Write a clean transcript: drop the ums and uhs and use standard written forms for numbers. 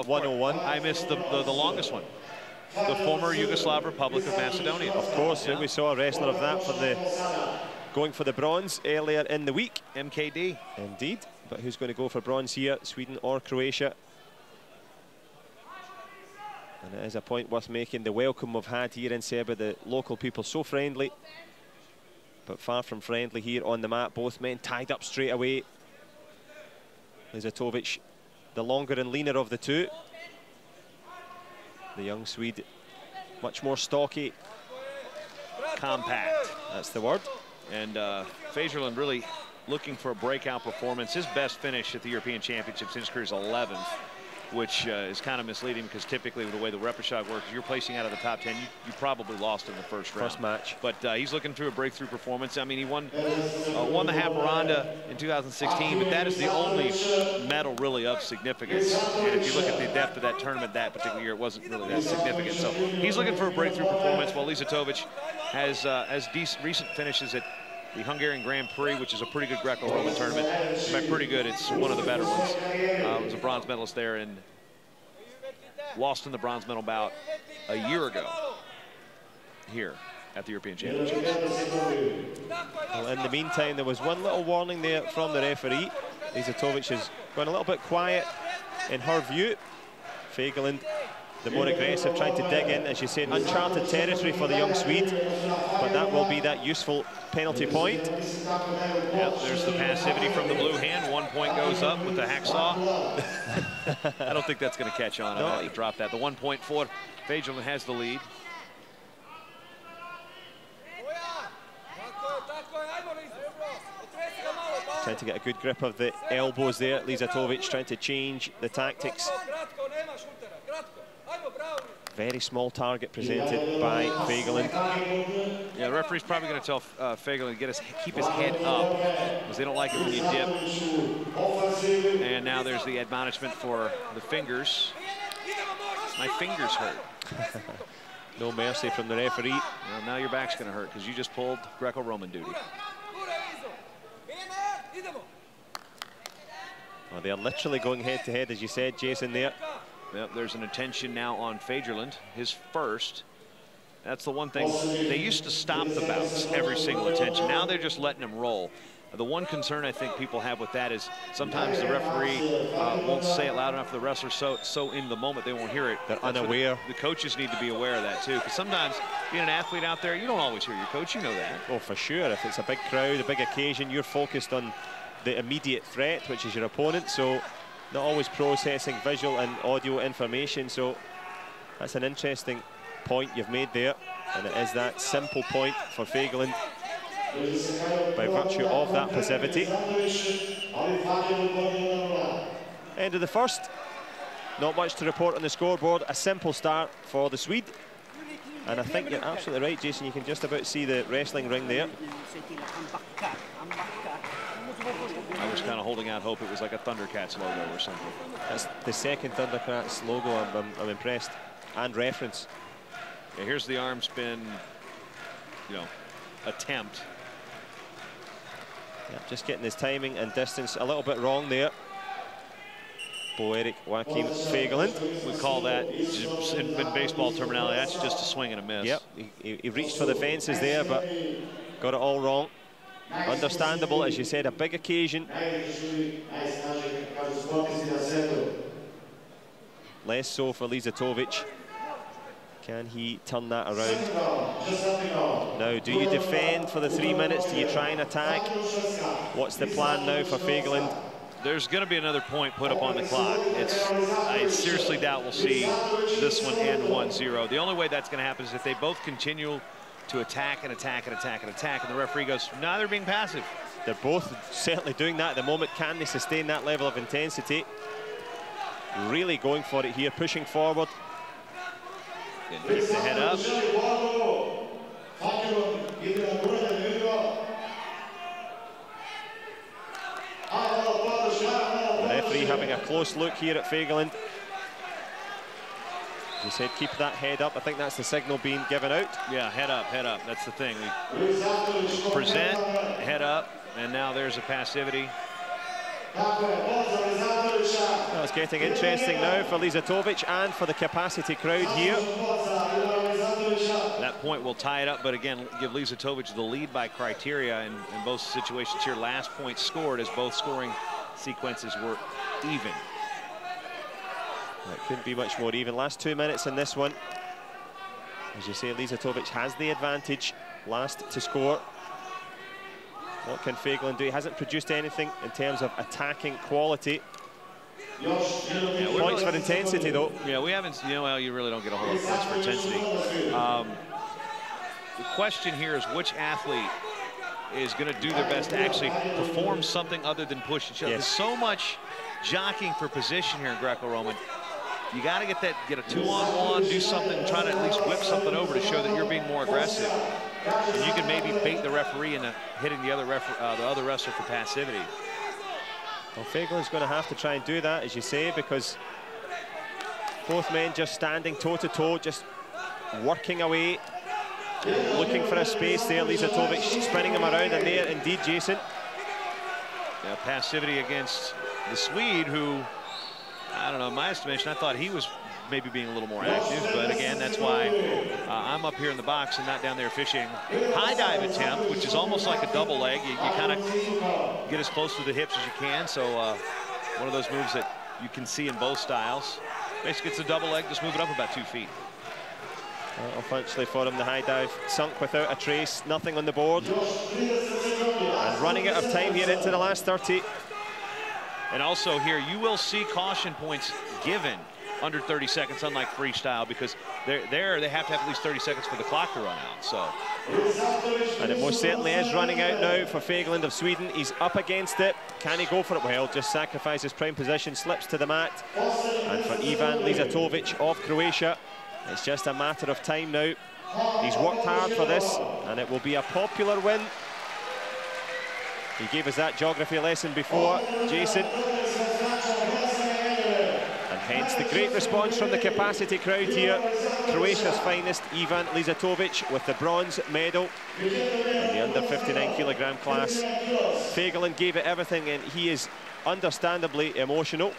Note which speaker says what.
Speaker 1: 101.
Speaker 2: I missed the longest one. The former Yugoslav Republic of Macedonia.
Speaker 1: Of course, yeah. We saw a wrestler of that for going for the bronze earlier in the week.
Speaker 2: MKD.
Speaker 1: Indeed, but who's going to go for bronze here, Sweden or Croatia? And it is a point worth making. The welcome we've had here in Serbia, the local people so friendly, but far from friendly here on the mat. Both men tied up straight away. LIZATOVIC, the longer and leaner of the two. The young Swede, much more stocky.
Speaker 2: Compact.
Speaker 1: That's the word.
Speaker 2: And FAGERLUND really looking for a breakout performance. His best finish at the European Championships in his career is 11th, which is kind of misleading because typically with the way the repechage works, if you're placing out of the top 10, you probably lost in the first round.
Speaker 1: First match.
Speaker 2: But he's looking for a breakthrough performance. I mean, he won the Haparanda in 2016, but that is the only medal really of significance. And if you look at the depth of that tournament that particular year, it wasn't really that significant. So he's looking for a breakthrough performance, while LIZATOVIC has decent recent finishes at the Hungarian Grand Prix, which is a pretty good Greco-Roman tournament. In fact, pretty good. It's one of the better ones. Was a bronze medalist there and lost in the bronze medal bout a year ago here at the European Championships.
Speaker 1: Well, in the meantime, there was one little warning there from the referee. LIZATOVIC has gone a little bit quiet in her view. FAGERLUND, the more aggressive, trying to dig in, as you said, uncharted territory for the young Swede, but that will be that useful penalty point.
Speaker 2: Yep, there's the passivity from the blue hand. 1 point goes up with the hacksaw. I don't think that's going to catch on. I drop that. The 1 point for FAGERLUND has the lead.
Speaker 1: Trying to get a good grip of the elbows there. LIZATOVIC trying to change the tactics. Very small target presented by FAGERLUND.
Speaker 2: Yeah, the referee's probably going to tell FAGERLUND to keep his head up, because they don't like it when you dip. And now there's the admonishment for the fingers. My fingers hurt.
Speaker 1: No mercy from the referee.
Speaker 2: Well, now your back's going to hurt because you just pulled Greco-Roman duty.
Speaker 1: Well, they are literally going head-to-head, as you said, Jason, there.
Speaker 2: Yep, there's an attention now on FAGERLUND, his first. That's the one thing. They used to stop the bouts, every single attention. Now they're just letting them roll. The one concern I think people have with that is sometimes the referee won't say it loud enough for the wrestler, so in the moment they won't hear it.
Speaker 1: They're unaware.
Speaker 2: The coaches need to be aware of that too, because sometimes being an athlete out there, you don't always hear your coach, you know that.
Speaker 1: Oh, for sure. If it's a big crowd, a big occasion, you're focused on the immediate threat, which is your opponent, so not always processing visual and audio information. So that's an interesting point you've made there, and it is that simple point for FAGERLUND by virtue of that passivity. End of the first. Not much to report on the scoreboard. A simple start for the Swede. And I think you're absolutely right, Jason. You can just about see the wrestling ring there.
Speaker 2: I was kind of holding out hope it was like a Thundercats logo or something.
Speaker 1: That's the second Thundercats logo. I'm impressed. And reference.
Speaker 2: Yeah, here's the arm spin, attempt.
Speaker 1: Yeah, just getting his timing and distance a little bit wrong there. Bo-Erik Joachim FAGERLUND.
Speaker 2: We call that, in baseball terminology, that's just a swing and a miss.
Speaker 1: Yep, he reached for the fences there, but got it all wrong. Understandable, as you said, a big occasion. Less so for LIZATOVIC. Can he turn that around? Now, do you defend for the 3 minutes? Do you try and attack? What's the plan now for FAGERLUND?
Speaker 2: There's going to be another point put up on the clock. I seriously doubt we'll see this one end 1-0. The only way that's going to happen is if they both continue to attack and attack and attack and attack, and the referee goes, "No, they're being passive."
Speaker 1: They're both certainly doing that at the moment. Can they sustain that level of intensity? Really going for it here, pushing forward.
Speaker 2: Keep the head up.
Speaker 1: The referee having a close look here at FAGERLUND. As you said, keep that head up. I think that's the signal being given out.
Speaker 2: Yeah, head up, head up. That's the thing. We present, head up, and now there's a passivity.
Speaker 1: Well, it's getting interesting now for LIZATOVIC and for the capacity crowd here.
Speaker 2: That point will tie it up, but again, give LIZATOVIC the lead by criteria in both situations here. Last point scored as both scoring sequences were even.
Speaker 1: It couldn't be much more even. Last 2 minutes in this one. As you say, LIZATOVIC has the advantage, last to score. What can FAGERLUND do? He hasn't produced anything in terms of attacking quality.
Speaker 2: Yeah,
Speaker 1: points for intensity, though.
Speaker 2: Yeah, we haven't, well, you really don't get a whole lot of points for intensity. The question here is which athlete is going to do their best to actually perform something other than push each other.
Speaker 1: Yes.
Speaker 2: There's so much jockeying for position here in Greco-Roman. You got to get a 2-on-1, do something, try to at least whip something over to show that you're being more aggressive. And you can maybe bait the referee into hitting the other wrestler for passivity.
Speaker 1: Well, FAGERLUND's going to have to try and do that, as you say, because both men just standing toe-to-toe, just working away, looking for a space there. LIZATOVIC spinning him around, and there, indeed, Jason.
Speaker 2: Yeah, passivity against the Swede, who, I don't know, in my estimation, I thought he was maybe being a little more active, but again, that's why I'm up here in the box and not down there fishing. High dive attempt, which is almost like a double leg. You kind of get as close to the hips as you can, so one of those moves that you can see in both styles. Basically, it's a double leg, just move it up about 2 feet.
Speaker 1: Unfortunately for him, the high dive sunk without a trace, nothing on the board. And running out of time here into the last 30.
Speaker 2: And also here, you will see caution points given under 30 seconds, unlike freestyle, because they have to have at least 30 seconds for the clock to run out. So,
Speaker 1: and it most certainly is running out now for FAGERLUND of Sweden. He's up against it. Can he go for it? Well, just sacrifices prime position, slips to the mat. And for Ivan LIZATOVIC of Croatia, it's just a matter of time now. He's worked hard for this, and it will be a popular win. He gave us that geography lesson before, Jason. Hence the great response from the capacity crowd here. Croatia's finest, Ivan LIZATOVIC, with the bronze medal in the under 59 kilogram class. FAGERLUND gave it everything, and he is understandably emotional.